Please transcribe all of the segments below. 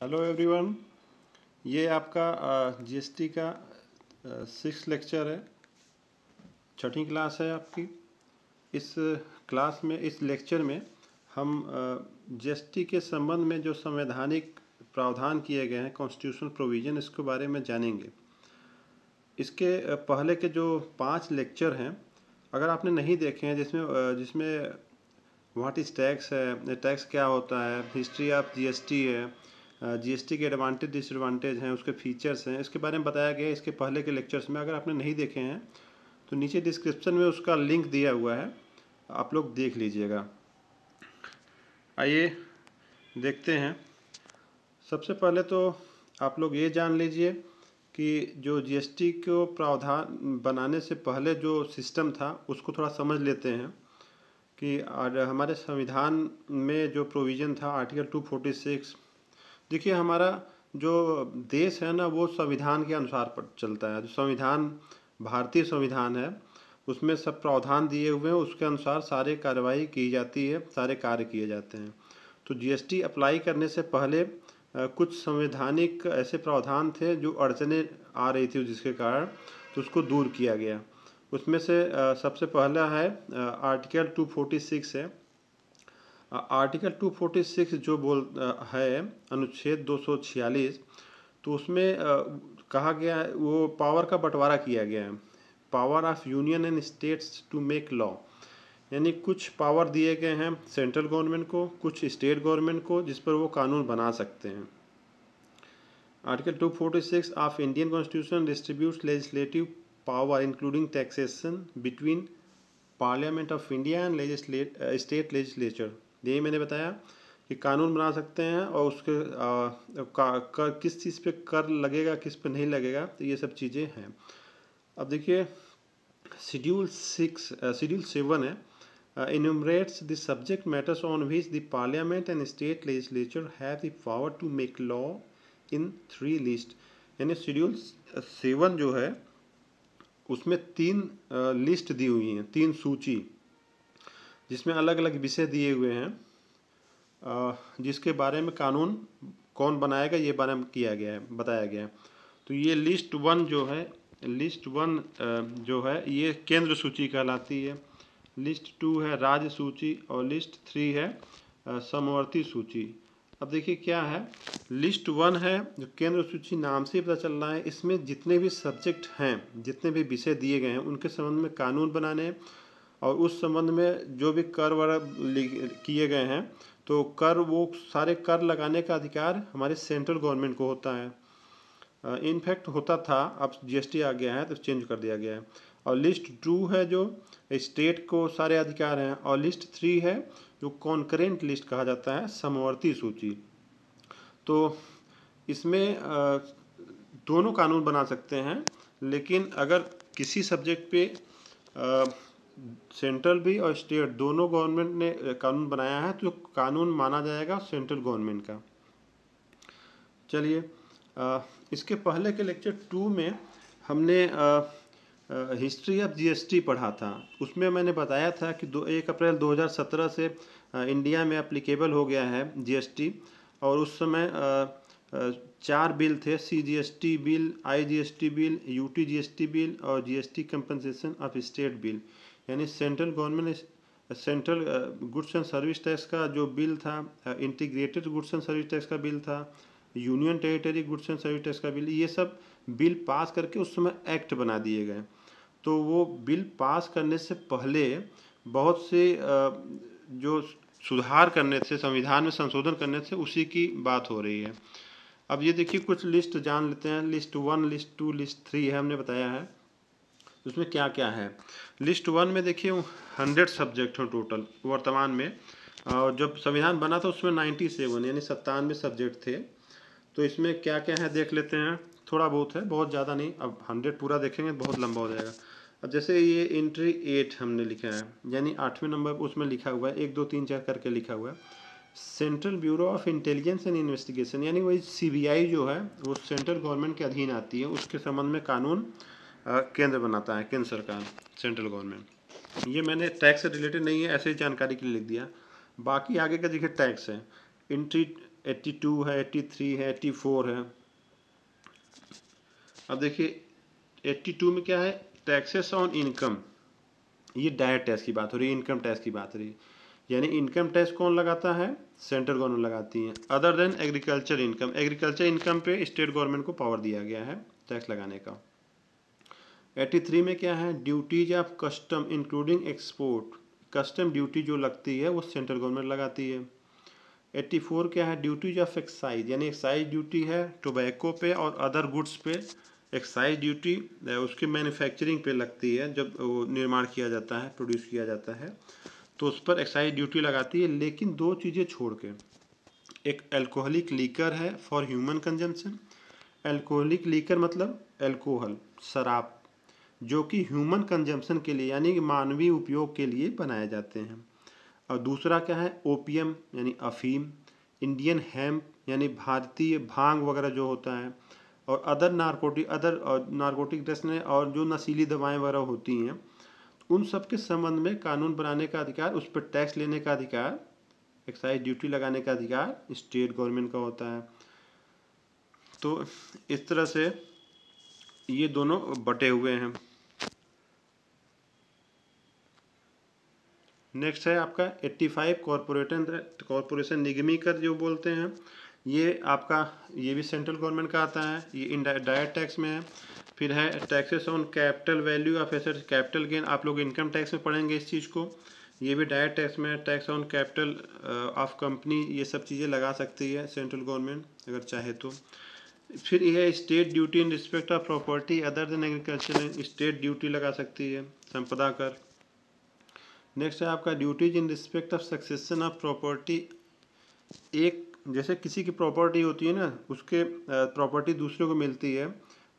Hello everyone, ये आपका GST का 6th लेक्चर है। छठी क्लास है आपकी। इस क्लास में, इस लेक्चर में हम जीएसटी के संबंध में जो संवैधानिक प्रावधान किए गए हैं, कॉन्स्टिट्यूशनल प्रोविज़न, इसके बारे में जानेंगे। इसके पहले के जो 5 लेक्चर हैं, अगर आपने नहीं देखे हैं, जिसमें व्हाट इज़ टैक्स है, टैक्स क्या होता है, हिस्ट्री ऑफ जीएसटी है, जीएसटी के एडवांटेज डिसएडवांटेज हैं, उसके फीचर्स हैं, इसके बारे में बताया गया है इसके पहले के लेक्चर्स में। अगर आपने नहीं देखे हैं तो नीचे डिस्क्रिप्शन में उसका लिंक दिया हुआ है, आप लोग देख लीजिएगा। आइए देखते हैं। सबसे पहले तो आप लोग ये जान लीजिए कि जो जीएसटी को प्रावधान बनाने से पहले जो सिस्टम था उसको थोड़ा समझ लेते हैं कि आज हमारे संविधान में जो प्रोविज़न था आर्टिकल 246। देखिए, हमारा जो देश है ना, वो संविधान के अनुसार पर चलता है। जो संविधान भारतीय संविधान है उसमें सब प्रावधान दिए हुए हैं, उसके अनुसार सारे कार्रवाई की जाती है, सारे कार्य किए जाते हैं। तो जीएसटी अप्लाई करने से पहले कुछ संवैधानिक ऐसे प्रावधान थे जो अड़चने आ रही थी, जिसके कारण तो उसको दूर किया गया। उसमें से सबसे पहला है आर्टिकल 246 है। आर्टिकल 246 जो है अनुच्छेद 246, तो उसमें कहा गया है, वो पावर का बंटवारा किया गया है। Power of union and states to make law, यानी कुछ पावर दिए गए हैं सेंट्रल गवर्नमेंट को, कुछ स्टेट गवर्नमेंट को, जिस पर वो कानून बना सकते हैं। Article 246 of Indian constitution distributes legislative power including taxation between parliament of India and state legislature. यही मैंने बताया कि कानून बना सकते हैं और उसके किस चीज़ पे कर लगेगा, किस पे नहीं लगेगा, तो ये सब चीज़ें हैं। अब देखिए, शेड्यूल 7 है, enumerates the subject matters on which the parliament and state legislature have the power to make law in 3 list। यानी शेड्यूल 7 जो है उसमें 3 लिस्ट दी हुई हैं, 3 सूची, जिसमें अलग अलग विषय दिए हुए हैं, जिसके बारे में कानून कौन बनाएगा ये बारे में बताया गया है। तो ये लिस्ट 1 जो है ये केंद्र सूची कहलाती है। लिस्ट 2 है राज्य सूची और लिस्ट 3 है समवर्ती सूची। अब देखिए क्या है, लिस्ट 1 है जो केंद्र सूची, नाम से पता चल रहा है इसमें जितने भी सब्जेक्ट हैं, जितने भी विषय दिए गए हैं, उनके संबंध में कानून बनाने और उस संबंध में जो भी कर किए गए हैं, तो वो सारे कर लगाने का अधिकार हमारे सेंट्रल गवर्नमेंट को होता है। इनफैक्ट होता था, अब जीएसटी आ गया है तो चेंज कर दिया गया है। और लिस्ट 2 है जो स्टेट को सारे अधिकार हैं, और लिस्ट 3 है जो कॉन्करेंट लिस्ट कहा जाता है, समवर्ती सूची। तो इसमें दोनों कानून बना सकते हैं, लेकिन अगर किसी सब्जेक्ट पे सेंट्रल भी और स्टेट दोनों गवर्नमेंट ने कानून बनाया है तो कानून माना जाएगा सेंट्रल गवर्नमेंट का। चलिए, इसके पहले के लेक्चर 2 में हमने हिस्ट्री ऑफ जीएसटी पढ़ा था। उसमें मैंने बताया था कि 1 अप्रैल 2017 से इंडिया में एप्लीकेबल हो गया है जीएसटी, और उस समय 4 बिल थे, CGST bill, IGST bill, UT GST bill और GST compensation of state bill. यानी central goods and service tax का जो बिल था, integrated goods and service tax का बिल था, union territory goods and service tax का bill, ये सब बिल पास करके उस समय एक्ट बना दिए गए। तो वो बिल पास करने से पहले बहुत से जो सुधार करने थे, संविधान में संशोधन करने थे, उसी की बात हो रही है। अब ये देखिए, कुछ लिस्ट जान लेते हैं। लिस्ट 1, लिस्ट 2, लिस्ट 3 है, हमने बताया है उसमें क्या क्या है। लिस्ट 1 में देखिए 100 सब्जेक्ट हो टोटल वर्तमान में, और जब संविधान बना था उसमें 97 यानी 97 सब्जेक्ट थे। तो इसमें क्या क्या है देख लेते हैं। थोड़ा बहुत है, बहुत ज़्यादा नहीं। अब 100 पूरा देखेंगे बहुत लंबा हो जाएगा। अब जैसे ये एंट्री 8 हमने लिखा है, यानी 8वें नंबर पर उसमें लिखा हुआ है, 1 2 3 4 करके लिखा हुआ है, central bureau of intelligence and investigation, यानी वही सीबीआई जो है वो सेंट्रल गवर्नमेंट के अधीन आती है। उसके संबंध में कानून केंद्र बनाता है, केंद्र सरकार, सेंट्रल गवर्नमेंट। ये मैंने टैक्स से रिलेटेड नहीं है, ऐसे ही जानकारी के लिए लिख दिया। बाकी आगे का देखिए टैक्स है। एंट्री 82 है, 83 है, 84 है। अब देखिए 82 में क्या है, टैक्सेस ऑन इनकम, ये डायरेक्ट टैक्स की बात हो रही है, इनकम टैक्स की बात हो रही है। यानी इनकम टैक्स कौन लगाता है, सेंट्रल गवर्नमेंट लगाती है। Other than agriculture income, agriculture income पे स्टेट गवर्नमेंट को पावर दिया गया है टैक्स लगाने का। 83 में क्या है, duties of custom including export, custom duty जो लगती है वो सेंट्रल गवर्नमेंट लगाती है। 84 क्या है, ड्यूटीज ऑफ एक्साइज, यानी एक्साइज ड्यूटी है टोबैको पे और अदर गुड्स पे। एक्साइज ड्यूटी उसके मैन्युफैक्चरिंग पे लगती है, जब वो निर्माण किया जाता है, प्रोड्यूस किया जाता है, तो उस पर एक्साइज ड्यूटी लगाती है। लेकिन दो चीज़ें छोड़ के, एक अल्कोहलिक लीकर है for human consumption. Alcoholic liquor मतलब अल्कोहल, शराब, जो कि ह्यूमन कंजम्पशन के लिए यानी कि मानवीय उपयोग के लिए बनाए जाते हैं। और दूसरा क्या है, ओपियम यानी अफीम, इंडियन हेम्प यानी भारतीय भांग वगैरह जो होता है, और अदर नारकोटिक ड्रग्स ने, और जो नशीली दवाएं वगैरह होती हैं, उन सब के संबंध में कानून बनाने का अधिकार, उस पर टैक्स लेने का अधिकार, एक्साइज ड्यूटी लगाने का अधिकार स्टेट गवर्नमेंट का होता है। तो इस तरह से ये दोनों बटे हुए हैं। नेक्स्ट है आपका 85 कॉरपोरेशन निगमीकर जो बोलते हैं, ये आपका, ये भी सेंट्रल गवर्नमेंट का आता है, ये डायरेक्ट टैक्स में है। फिर है taxes on capital value of assets, capital gain, आप लोग इनकम टैक्स में पढ़ेंगे इस चीज़ को, ये भी डायरेक्ट टैक्स में है। Tax on capital of company, ये सब चीज़ें लगा सकती है सेंट्रल गवर्नमेंट अगर चाहे तो। फिर यह है state duty in respect of property other than agriculture, state duty लगा सकती है, संपदा कर। नेक्स्ट है आपका duties in respect of succession of property. एक जैसे किसी की प्रॉपर्टी होती है ना, उसके प्रॉपर्टी दूसरे को मिलती है,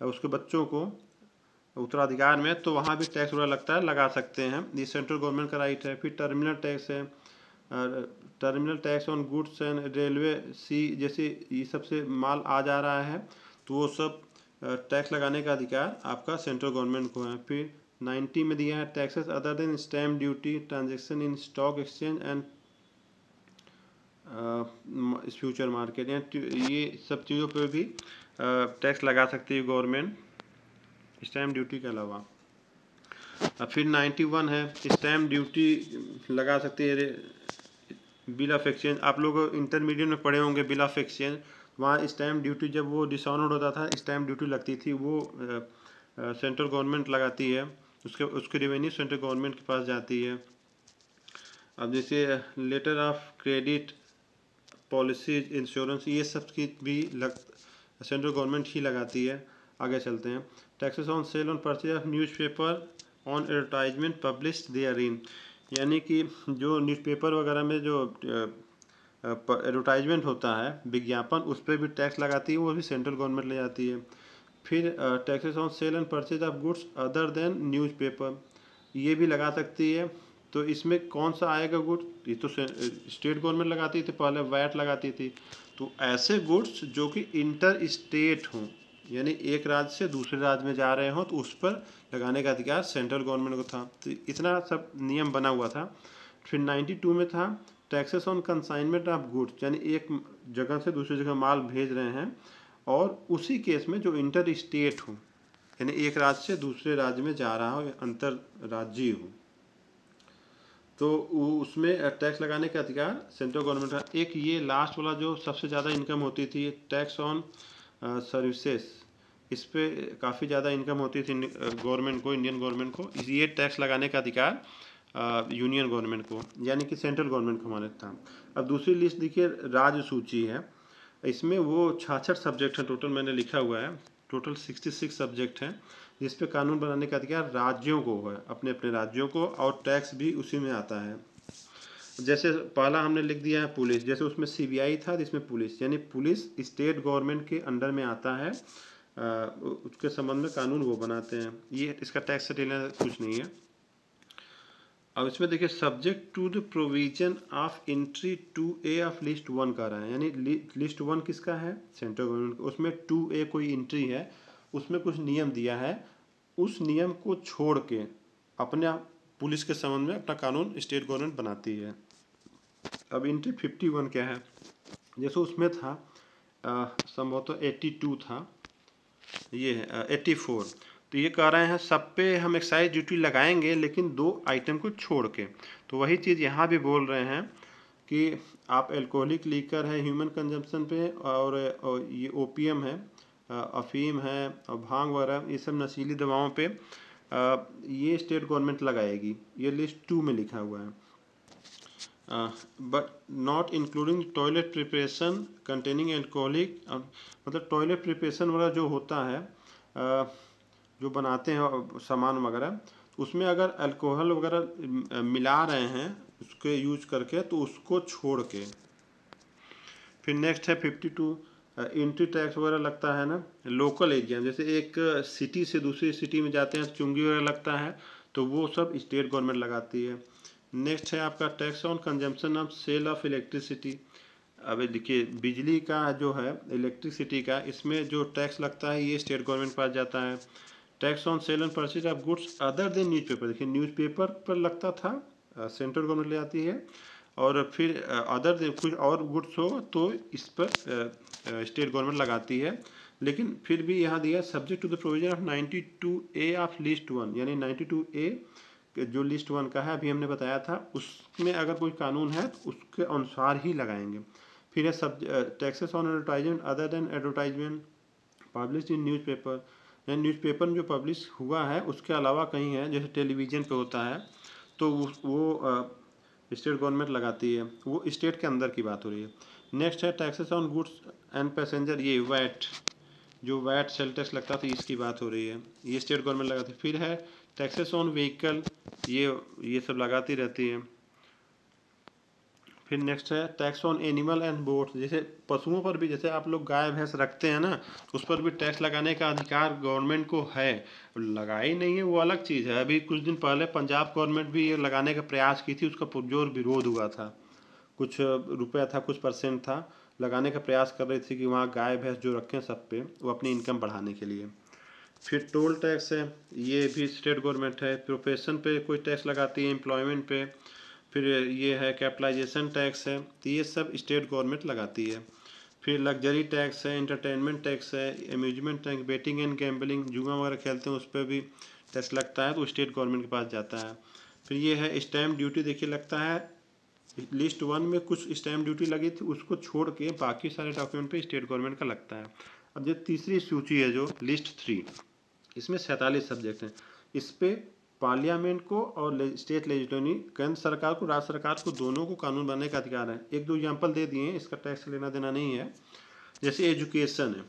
उसके बच्चों को उत्तराधिकार में, तो वहाँ भी टैक्स वगैरह लगता है, लगा सकते हैं, ये सेंट्रल गवर्नमेंट का राइट है। फिर टर्मिनल टैक्स है, terminal tax on goods and railway sea, जैसे ये सबसे माल आ जा रहा है तो वो सब टैक्स लगाने का अधिकार आपका सेंट्रल गवर्नमेंट को है। फिर 90 में दिया है taxes other than stamp duty, transaction in stock exchange and future market, ये सब चीज़ों पर भी टैक्स लगा सकती है गवर्नमेंट स्टैम्प ड्यूटी के अलावा। फिर 91 है, स्टैम्प ड्यूटी लगा सकती है बिल ऑफ एक्सचेंज, आप लोग इंटरमीडिएट में पढ़े होंगे बिल ऑफ एक्सचेंज, वहाँ स्टैम्प ड्यूटी जब वो डिसऑनर्ड होता था स्टैम्प ड्यूटी लगती थी, वो सेंट्रल गवर्नमेंट लगाती है, उसके रेवेन्यू सेंट्रल गवर्नमेंट के पास जाती है। अब जैसे letter of credit, policies, insurance, ये सब की भी सेंट्रल गवर्नमेंट ही लगाती है। आगे चलते हैं, taxes on sale on purchase of newspaper on advertisement published therein, यानी कि जो न्यूज़पेपर वगैरह में जो एडवर्टाइजमेंट होता है, विज्ञापन, उस पर भी टैक्स लगाती है, वो भी सेंट्रल गवर्नमेंट ले जाती है। फिर taxes on sale and purchase of goods other than newspaper, ये भी लगा सकती है। तो इसमें कौन सा आएगा गुड्स, ये तो स्टेट गवर्नमेंट लगाती थी, पहले वैट लगाती थी। तो ऐसे गुड्स जो कि इंटर स्टेट हों, यानी एक राज्य से दूसरे राज्य में जा रहे हों, तो उस पर लगाने का अधिकार सेंट्रल गवर्नमेंट को था। तो इतना सब नियम बना हुआ था। फिर 92 में था taxes on consignment of goods, यानी एक जगह से दूसरी जगह माल भेज रहे हैं और उसी केस में जो इंटर स्टेट हो, यानी एक राज्य से दूसरे राज्य में जा रहा हो, अंतर राज्यीय हो, तो उसमें टैक्स लगाने का अधिकार सेंट्रल गवर्नमेंट का। एक ये लास्ट वाला जो सबसे ज़्यादा इनकम होती थी, टैक्स ऑन सर्विसेज, इस पे काफ़ी ज़्यादा इनकम होती थी गवर्नमेंट को, इंडियन गवर्नमेंट को, ये टैक्स लगाने का अधिकार यूनियन गवर्नमेंट को, यानी कि सेंट्रल गवर्नमेंट को हमारे था। अब दूसरी लिस्ट देखिए, राज्य सूची है, इसमें वो 66 सब्जेक्ट हैं टोटल, मैंने लिखा हुआ है, टोटल 66 सब्जेक्ट हैं, जिस पे कानून बनाने का अधिकार राज्यों को है, अपने अपने राज्यों को, और टैक्स भी उसी में आता है। जैसे पहला हमने लिख दिया है पुलिस, जैसे उसमें CBI था, जिसमें पुलिस, यानी पुलिस स्टेट गवर्नमेंट के अंडर में आता है, उसके संबंध में कानून वो बनाते हैं, ये इसका टैक्स से लेना कुछ नहीं है। अब इसमें देखिए subject to the provision of entry 2A of list 1 का रहा है, यानी लिस्ट 1 किसका है, सेंट्रल गवर्नमेंट, उसमें 2A कोई एंट्री है, उसमें कुछ नियम दिया है, उस नियम को छोड़ के अपने पुलिस के संबंध में अपना कानून स्टेट गवर्नमेंट बनाती है। अब एंट्री 51 क्या है, जैसे उसमें था संभवतः 82 था, ये है 84। तो ये कह रहे हैं सब पे हम एक्साइज ड्यूटी लगाएंगे लेकिन 2 आइटम को छोड़ के। तो वही चीज़ यहाँ भी बोल रहे हैं कि आप अल्कोहलिक लीकर है ह्यूमन कंजम्पशन पे, और ये ओपीएम है, अफीम है और भांग वगैरह, ये सब नशीली दवाओं पे ये स्टेट गवर्नमेंट लगाएगी। ये लिस्ट 2 में लिखा हुआ है। But not including toilet preparation containing alcoholic, मतलब टॉयलेट प्रिपरेशन वगैरह जो होता है, जो बनाते हैं सामान वगैरह, उसमें अगर अल्कोहल वगैरह मिला रहे हैं उसके यूज करके तो उसको छोड़ के। फिर नेक्स्ट है 52, एंट्री टैक्स वगैरह लगता है ना लोकल एरिया, जैसे एक सिटी से दूसरी सिटी में जाते हैं तो चुंगी वगैरह लगता है, तो वो सब स्टेट गवर्नमेंट लगाती है। नेक्स्ट है आपका tax on consumption of sale of electricity. अब देखिए बिजली का जो है इलेक्ट्रिसिटी का, इसमें जो टैक्स लगता है ये स्टेट गवर्नमेंट के पास जाता है। Tax on sale and purchase of goods other than newspaper, देखिए न्यूज़पेपर पर लगता था, सेंट्रल गवर्नमेंट ले आती है। और फिर अदर देन कुछ और गुड्स हो तो इस पर स्टेट गवर्नमेंट लगाती है। लेकिन फिर भी यहाँ दिया subject to the provision of 92A of list 1, यानी 92A जो लिस्ट 1 का है अभी हमने बताया था, उसमें अगर कोई कानून है तो उसके अनुसार ही लगाएंगे। फिर है सब taxes on advertisement other than advertisement publish in newspaper, यानी न्यूज़पेपर में जो पब्लिश हुआ है उसके अलावा कहीं है, जैसे टेलीविज़न पे होता है तो वो स्टेट गवर्नमेंट लगाती है, वो स्टेट के अंदर की बात हो रही है। नेक्स्ट है taxes on goods and passenger, ये वैट, जो वैट सेल टैक्स लगता था इसकी बात हो रही है, ये स्टेट गवर्नमेंट लगाती है। फिर है टैक्सेस ऑन व्हीकल, ये सब लगाती रहती है। फिर नेक्स्ट है tax on animal and boats, जैसे पशुओं पर भी, जैसे आप लोग गाय भैंस रखते हैं ना, उस पर भी टैक्स लगाने का अधिकार गवर्नमेंट को है। लगाई नहीं है वो अलग चीज़ है, अभी कुछ दिन पहले पंजाब गवर्नमेंट भी ये लगाने का प्रयास की थी, उसका पुरजोर विरोध हुआ था। कुछ रुपया था, कुछ परसेंट था, लगाने का प्रयास कर रही थी कि वहाँ गाय भैंस जो रखें सब पे, वो अपनी इनकम बढ़ाने के लिए। फिर टोल टैक्स है, ये भी स्टेट गवर्नमेंट है। प्रोफेशन पे कोई टैक्स लगाती है, एम्प्लॉयमेंट पे। फिर ये है कैपिटलाइजेशन टैक्स है, तो ये सब स्टेट गवर्नमेंट लगाती है। फिर लग्जरी टैक्स है, इंटरटेनमेंट टैक्स है, amusement tax, betting and gambling, जुआ वगैरह खेलते हैं उस पर भी टैक्स लगता है, तो स्टेट गवर्नमेंट के पास जाता है। फिर ये है स्टैम्प ड्यूटी, देखिए लगता है लिस्ट 1 में कुछ स्टैम्प ड्यूटी लगी थी, उसको छोड़ के बाकी सारे डॉक्यूमेंट पे स्टेट गवर्नमेंट का लगता है। अब जो तीसरी सूची है जो लिस्ट 3, इसमें 47 सब्जेक्ट हैं। इस पे पार्लियामेंट को और स्टेट लेजिस्लेटिव, केंद्र सरकार को राज्य सरकार को दोनों को कानून बनाने का अधिकार है। एक दो एग्जाम्पल दे दिए हैं, इसका टैक्स लेना देना नहीं है। जैसे एजुकेशन है,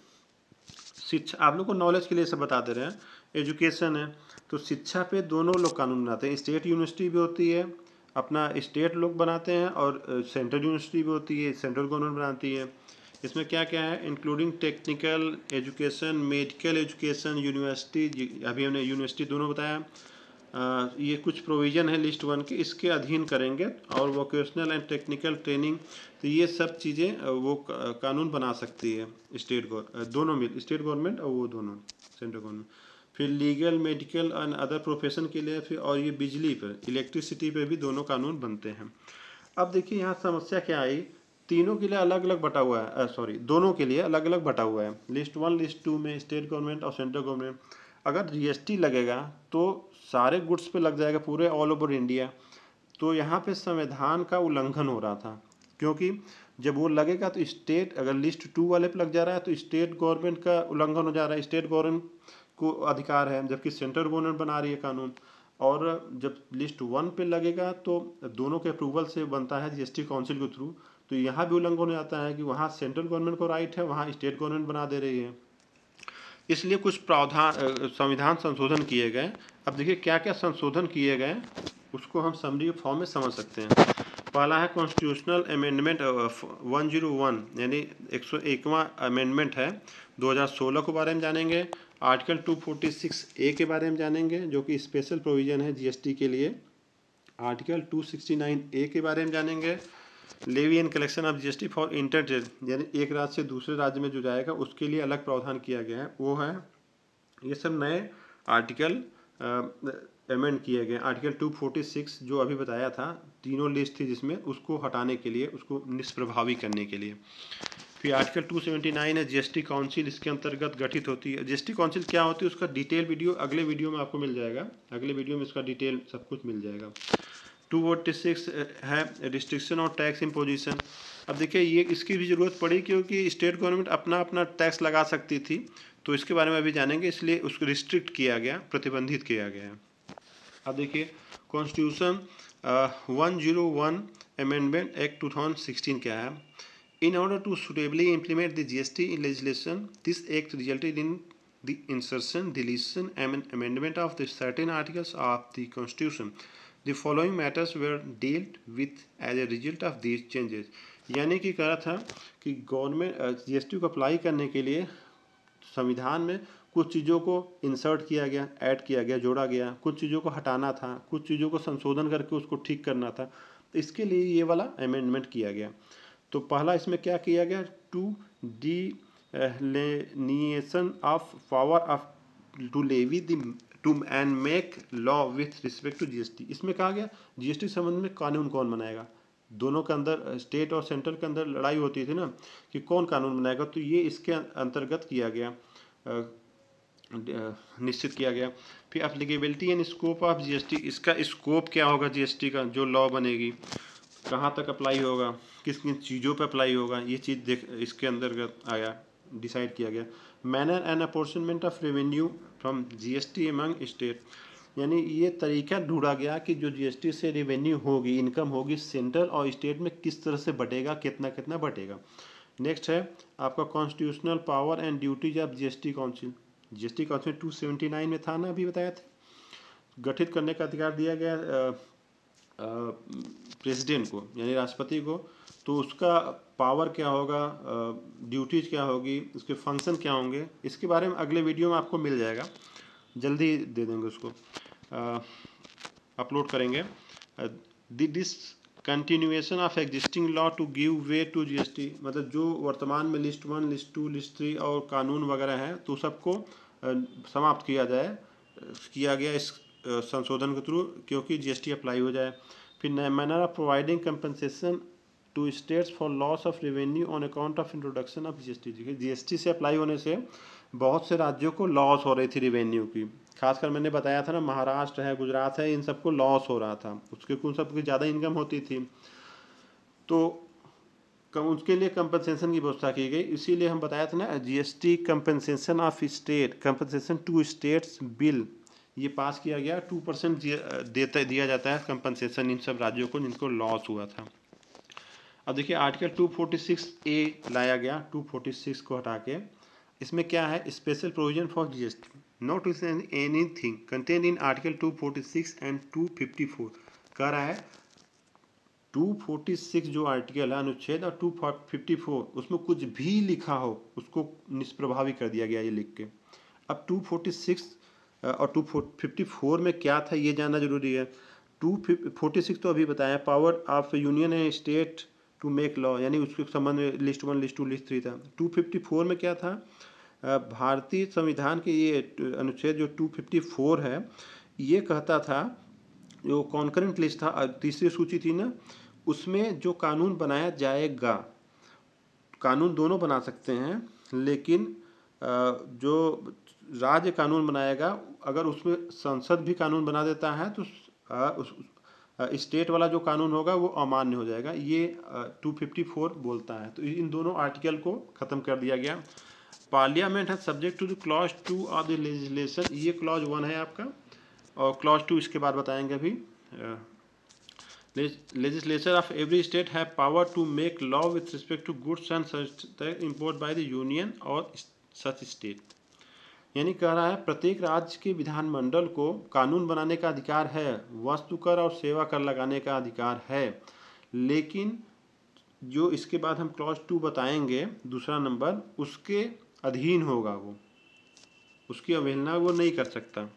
शिक्षा, आप लोग को नॉलेज के लिए सब बता दे रहे हैं। एजुकेशन है तो शिक्षा पे दोनों लोग कानून बनाते हैं, स्टेट यूनिवर्सिटी भी होती है, अपना स्टेट लोग बनाते हैं, और सेंट्रल यूनिवर्सिटी भी होती है, सेंट्रल गवर्नमेंट बनाती है। इसमें क्या क्या है, including technical education, medical education, university, अभी हमने यूनिवर्सिटी दोनों बताया। ये कुछ प्रोविज़न है लिस्ट 1 के, इसके अधीन करेंगे। और वोकेशनल एंड टेक्निकल ट्रेनिंग, तो ये सब चीज़ें वो कानून बना सकती है स्टेट दोनों मिल, स्टेट गवर्नमेंट और वो दोनों सेंट्रल गवर्नमेंट। फिर legal, medical and other profession के लिए, फिर और ये बिजली पर, इलेक्ट्रिसिटी पे भी दोनों कानून बनते हैं। अब देखिए यहाँ समस्या क्या आई, तीनों के लिए अलग अलग बटा हुआ है, सॉरी दोनों के लिए अलग अलग बटा हुआ है। लिस्ट 1 लिस्ट 2 में स्टेट गवर्नमेंट और सेंट्रल गवर्नमेंट। अगर जीएसटी लगेगा तो सारे गुड्स पे लग जाएगा पूरे ऑल ओवर इंडिया, तो यहाँ पे संविधान का उल्लंघन हो रहा था, क्योंकि जब वो लगेगा तो स्टेट, अगर लिस्ट 2 वाले पे लग जा रहा है तो स्टेट गवर्नमेंट का उल्लंघन हो जा रहा है, स्टेट गवर्नमेंट को अधिकार है, जबकि सेंट्रल गवर्नमेंट बना रही है कानून। और जब लिस्ट 1 पे लगेगा तो दोनों के अप्रूवल से बनता है जीएसटी काउंसिल के थ्रू, तो यहाँ भी उल्लंघन हो जाता है कि वहाँ सेंट्रल गवर्नमेंट को राइट है, वहाँ स्टेट गवर्नमेंट बना दे रही है। इसलिए कुछ प्रावधान संविधान संशोधन किए गए। अब देखिए क्या क्या संशोधन किए गए, उसको हम समरी फॉर्म में समझ सकते हैं। पहला है कॉन्स्टिट्यूशनल अमेंडमेंट 101, यानी 101वां अमेंडमेंट है 2016 के बारे में जानेंगे। आर्टिकल 246A के बारे में जानेंगे, जो कि स्पेशल प्रोविज़न है जीएसटी के लिए। आर्टिकल 269A के बारे में जानेंगे, levy and collection of GST for inter, यानी एक राज्य से दूसरे राज्य में जो जाएगा उसके लिए अलग प्रावधान किया गया है, वो है। ये सब नए आर्टिकल अमेंड किए गए। आर्टिकल 246 जो अभी बताया था तीनों लिस्ट थी जिसमें, उसको हटाने के लिए, उसको निष्प्रभावी करने के लिए। फिर आर्टिकल 279 है जीएसटी काउंसिल, इसके अंतर्गत गठित होती है। जीएसटी काउंसिल क्या होती है उसका डिटेल वीडियो अगले वीडियो में आपको मिल जाएगा, अगले वीडियो में इसका डिटेल सब कुछ मिल जाएगा। 246 है रिस्ट्रिक्शन और टैक्स इम्पोजिशन। अब देखिए ये इसकी भी ज़रूरत पड़ी क्योंकि स्टेट गवर्नमेंट अपना अपना टैक्स लगा सकती थी, तो इसके बारे में अभी जानेंगे, इसलिए उसको रिस्ट्रिक्ट किया गया, प्रतिबंधित किया गया है। अब देखिए कॉन्स्टिट्यूशन 101 अमेंडमेंट एक्ट 2016 क्या है। In order to suitably implement the GST legislation, this act resulted in the insertion, deletion, and amendment of the certain articles of the Constitution. The following matters were dealt with as a result of these changes. यानी कि कहा था कि government GST को apply करने के लिए संविधान में कुछ चीज़ों को इंसर्ट किया गया, ऐड किया गया, जोड़ा गया, कुछ चीज़ों को हटाना था, कुछ चीज़ों को संशोधन करके उसको ठीक करना था, तो इसके लिए ये वाला अमेंडमेंट किया गया। तो पहला इसमें क्या किया गया, to delineation of power of to levy the to and make law with respect to GST. इसमें कहा गया जीएसटी संबंध में कानून कौन बनाएगा, दोनों के अंदर स्टेट और सेंट्रल के अंदर लड़ाई होती थी ना कि कौन कानून बनाएगा, तो ये इसके अंतर्गत किया गया, निश्चित किया गया। फिर applicability and scope of GST, इसका स्कोप क्या होगा जीएसटी का, जो लॉ बनेगी कहाँ तक अप्लाई होगा, किस किन चीज़ों पर अप्लाई होगा, ये चीज़ देख इसके अंतर्गत आया, डिसाइड किया गया। Manner and apportionment of revenue from GST among state, यानी ये तरीका ढूंढा गया कि जो जीएसटी से रेवेन्यू होगी, इनकम होगी, सेंट्रल और स्टेट में किस तरह से बटेगा, कितना कितना बटेगा। नेक्स्ट है आपका constitutional power and duties of GST council. GST council 279 में था ना, अभी बताया था, गठित करने का अधिकार दिया गया प्रेसिडेंट को यानी राष्ट्रपति को। तो उसका पावर क्या होगा, ड्यूटीज क्या होगी, उसके फंक्शन क्या होंगे, इसके बारे में अगले वीडियो में आपको मिल जाएगा, जल्दी दे देंगे उसको, अपलोड करेंगे। Discontinuation of existing law to give way to GST, मतलब जो वर्तमान में लिस्ट 1, लिस्ट 2, लिस्ट 3 और कानून वगैरह हैं, तो सबको समाप्त किया गया इस संशोधन के थ्रू, क्योंकि जीएसटी अप्लाई हो जाए। फिर manner of providing compensation to states for loss of revenue on account of introduction of GST. GST से अप्लाई होने से बहुत से राज्यों को लॉस हो रही थी रेवेन्यू की, खासकर मैंने बताया था ना, महाराष्ट्र है, गुजरात है, इन सबको लॉस हो रहा था, उसके कुछ सबकी ज़्यादा इनकम होती थी, तो उसके लिए कंपनसेशन की व्यवस्था की गई। इसीलिए हम बताया था ना GST compensation of state, compensation to states bill, ये पास किया गया। 2% दिया जाता है कंपनसेशन इन सब राज्यों को जिनको लॉस हुआ था। अब देखिए आर्टिकल 246A लाया गया, 246 को हटा के, इसमें क्या है, special provision for GST not anything contained in article 246 and 254। कह रहा है 246 जो आर्टिकल है अनुच्छेद और 254 उसमें कुछ भी लिखा हो उसको निष्प्रभावी कर दिया गया ये लिख के। अब 246 और 254 में क्या था ये जानना जरूरी है। 246 तो अभी बताया, power of union and state to make law, यानी उसके संबंध में लिस्ट 1, लिस्ट 2, लिस्ट 3 था। 254 में क्या था, भारतीय संविधान के ये अनुच्छेद जो 254 है ये कहता था, जो कॉन्करेंट लिस्ट था, तीसरी सूची थी ना, उसमें जो कानून बनाया जाएगा, कानून दोनों बना सकते हैं, लेकिन जो राज्य कानून बनाएगा अगर उसमें संसद भी कानून बना देता है तो स्टेट वाला जो कानून होगा वो अमान्य हो जाएगा, ये 254 बोलता है। तो इन दोनों आर्टिकल को ख़त्म कर दिया गया। पार्लियामेंट है subject to the clause 2 of the legislation, ये क्लॉज 1 है आपका, और क्लॉज 2 इसके बाद बताएंगे अभी। Legislature of every state have power to make law with respect to goods and services imported by the union और such state। यानी कह रहा है प्रत्येक राज्य के विधानमंडल को कानून बनाने का अधिकार है, वस्तु कर और सेवा कर लगाने का अधिकार है, लेकिन जो इसके बाद हम क्लॉज 2 बताएंगे दूसरा नंबर, उसके अधीन होगा, वो उसकी अवहेलना वो नहीं कर सकता।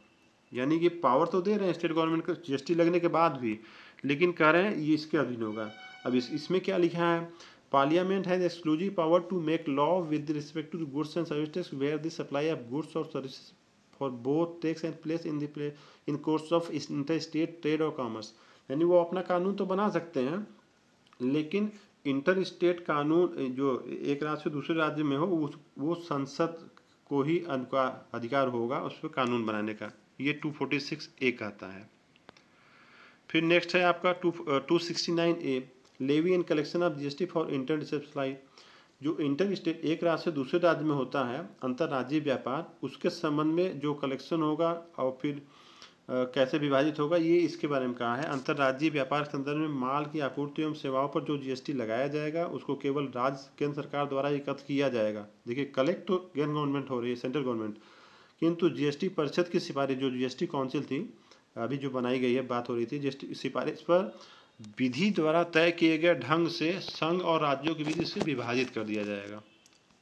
यानी कि पावर तो दे रहे हैं स्टेट गवर्नमेंट को जीएसटी लगने के बाद भी, लेकिन कह रहे हैं ये इसके अधीन होगा। अब इसमें क्या लिखा है, parliament has exclusive power to make law with respect to the goods and services where the supply of goods और services for both takes and place in course of inter state trade और commerce. यानी वो अपना कानून तो बना सकते हैं, लेकिन इंटर स्टेट कानून जो एक राज्य से दूसरे राज्य में हो वो संसद को ही उनका अधिकार होगा उस पर कानून बनाने का। ये 246A कहता है। फिर नेक्स्ट है आपका 269A, levy and collection of GST for inter supply. जो इंटर स्टेट एक राज्य से दूसरे राज्य में होता है अंतर्राज्यीय व्यापार, उसके संबंध में जो कलेक्शन होगा और फिर कैसे विभाजित होगा, ये इसके बारे में कहा है। अंतर्राज्यीय व्यापार के संदर्भ में माल की आपूर्ति एवं सेवाओं पर जो जीएसटी लगाया जाएगा उसको केवल राज्य केंद्र सरकार द्वारा एकत्र किया जाएगा। देखिए, कलेक्ट तो केंद्र गवर्नमेंट हो रही है, सेंट्रल गवर्नमेंट, किंतु जीएसटी परिषद की सिफारिश, जो जीएसटी काउंसिल थी अभी जो बनाई गई है, बात हो रही थी जीएसटी सिफारिश पर विधि द्वारा तय किए गए ढंग से संघ और राज्यों की विधि से विभाजित कर दिया जाएगा।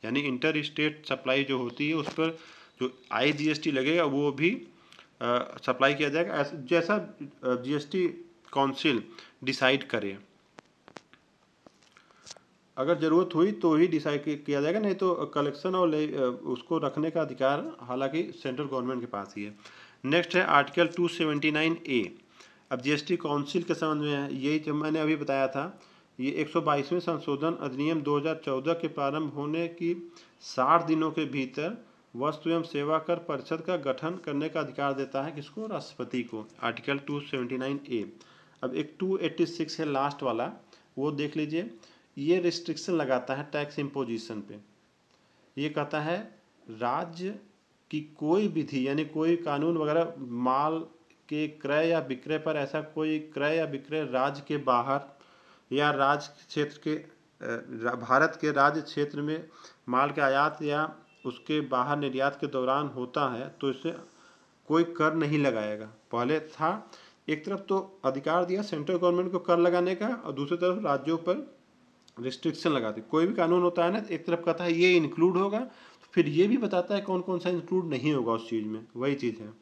यानी इंटर स्टेट सप्लाई जो होती है उस पर जो IGST लगेगा वो भी सप्लाई किया जाएगा, जैसा जीएसटी काउंसिल डिसाइड करे। अगर ज़रूरत हुई तो ही डिसाइड किया जाएगा, नहीं तो कलेक्शन और उसको रखने का अधिकार हालांकि सेंट्रल गवर्नमेंट के पास ही है। नेक्स्ट है आर्टिकल 279A। अब जीएसटी काउंसिल के संबंध में है, यही जो मैंने अभी बताया था, ये 122वें संशोधन अधिनियम 2014 के प्रारंभ होने की 60 दिनों के भीतर वस्तु एवं सेवा कर परिषद का गठन करने का अधिकार देता है किसको? राष्ट्रपति को। Article 279A। अब एक 286 है लास्ट वाला, वो देख लीजिए। ये रिस्ट्रिक्शन लगाता है टैक्स इम्पोजिशन पे। ये कहता है राज्य की कोई विधि यानी कोई कानून वगैरह माल के क्रय या विक्रय पर, ऐसा कोई क्रय या विक्रय राज्य के बाहर या राज्य क्षेत्र के भारत के राज्य क्षेत्र में माल के आयात या उसके बाहर निर्यात के दौरान होता है तो इससे कोई कर नहीं लगाएगा। पहले था एक तरफ तो अधिकार दिया सेंट्रल गवर्नमेंट को कर लगाने का और दूसरी तरफ राज्यों पर रिस्ट्रिक्शन लगाती। कोई भी कानून होता है ना, एक तरफ कहता है ये इंक्लूड होगा, तो फिर ये भी बताता है कौन कौन सा इंक्लूड नहीं होगा उस चीज़ में, वही चीज़ है।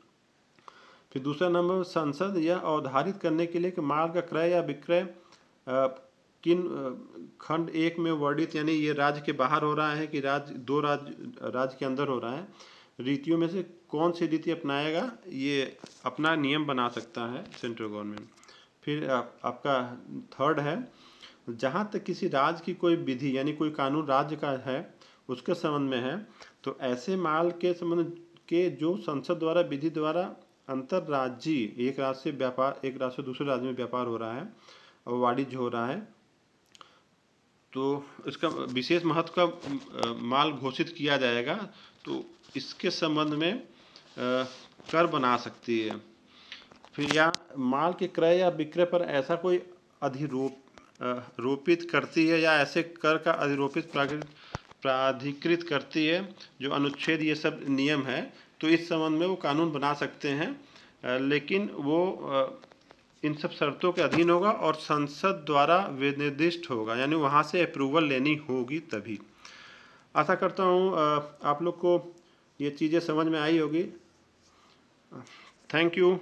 फिर दूसरा नंबर, संसद यह अवधारित करने के लिए कि माल का क्रय या विक्रय किन खंड 1 में वर्णित, यानी ये राज्य के बाहर हो रहा है कि राज्य के अंदर हो रहा है, रीतियों में से कौन सी रीति अपनाएगा, ये अपना नियम बना सकता है सेंट्रल गवर्नमेंट। फिर आपका थर्ड है, जहाँ तक किसी राज्य की कोई विधि यानी कोई कानून राज्य का है उसके संबंध में है, तो ऐसे माल के संबंध के जो संसद द्वारा विधि द्वारा अंतर्राज्यीय एक राज्य से दूसरे राज्य में व्यापार हो रहा है और वाणिज्य हो रहा है, तो इसका विशेष महत्व का माल घोषित किया जाएगा, तो इसके संबंध में कर बना सकती है। फिर या माल के क्रय या विक्रय पर ऐसा कोई रोपित करती है या ऐसे कर का अधिरोपित प्राधिकृत करती है जो अनुच्छेद ये सब नियम है, तो इस संबंध में वो कानून बना सकते हैं, लेकिन वो इन सब शर्तों के अधीन होगा और संसद द्वारा विनिर्दिष्ट होगा, यानी वहाँ से अप्रूवल लेनी होगी तभी। आशा करता हूँ आप लोग को ये चीज़ें समझ में आई होगी। Thank you.